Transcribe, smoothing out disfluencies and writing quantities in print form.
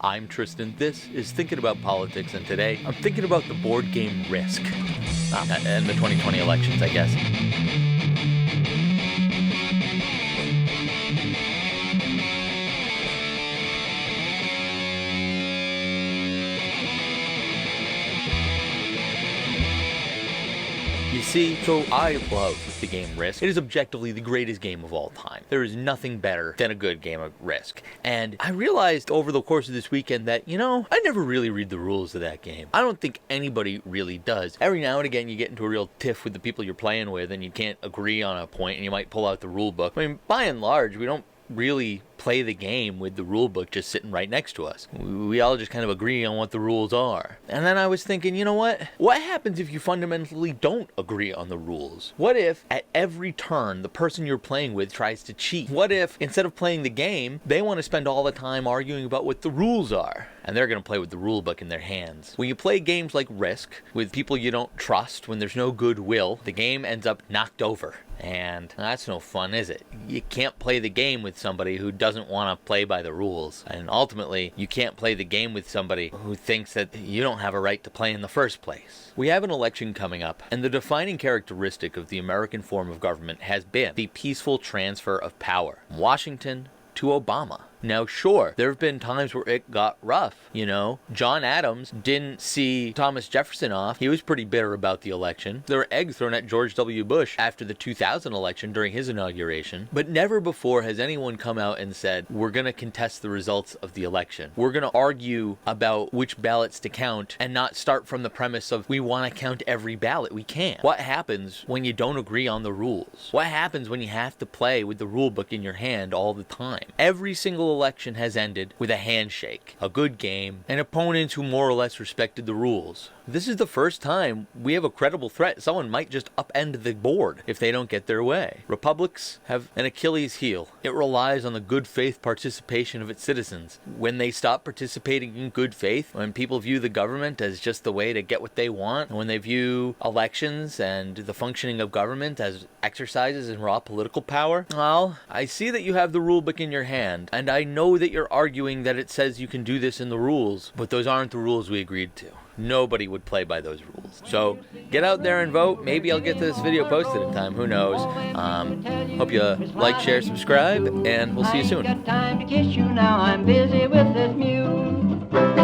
I'm Tristan, this is Thinking About Politics, and today I'm thinking about the board game Risk. And the 2020 elections, I guess. You see, so I love the game Risk. It is objectively the greatest game of all time. There is nothing better than a good game of Risk. And I realized over the course of this weekend that, I never really read the rules of that game. I don't think anybody really does. Every now and again you get into a real tiff with the people you're playing with and you can't agree on a point and you might pull out the rule book. I mean, by and large, we don't really play the game with the rule book just sitting right next to us. We all just kind of agree on what the rules are. And then I was thinking, you know what? What happens if you fundamentally don't agree on the rules? What if at every turn the person you're playing with tries to cheat? What if instead of playing the game, they want to spend all the time arguing about what the rules are? And they're going to play with the rule book in their hands. When you play games like Risk with people you don't trust, when there's no goodwill, the game ends up knocked over. And that's no fun, is it? You can't play the game with somebody who doesn't want to play by the rules. And ultimately, you can't play the game with somebody who thinks that you don't have a right to play in the first place. We have an election coming up, and the defining characteristic of the American form of government has been the peaceful transfer of power from Washington to Obama. Now, sure, there have been times where it got rough. John Adams didn't see Thomas Jefferson off. He was pretty bitter about the election. There were eggs thrown at George W. Bush after the 2000 election during his inauguration. But never before has anyone come out and said, we're going to contest the results of the election. We're going to argue about which ballots to count and not start from the premise of we want to count every ballot. We can't. What happens when you don't agree on the rules? What happens when you have to play with the rule book in your hand all the time? Every single election has ended with a handshake, a good game, and opponents who more or less respected the rules. This is the first time we have a credible threat. Someone might just upend the board if they don't get their way. Republics have an Achilles heel. It relies on the good faith participation of its citizens. When they stop participating in good faith, when people view the government as just the way to get what they want, when they view elections and the functioning of government as exercises in raw political power, well, I see that you have the rule book in your hand, and I know that you're arguing that it says you can do this in the rules, but those aren't the rules we agreed to. Nobody would play by those rules. So get out there and vote. Maybe I'll get this video posted in time. Who knows? Hope you like, share, subscribe, and we'll see you soon. I ain't got time to kiss you now. I'm busy with this mule.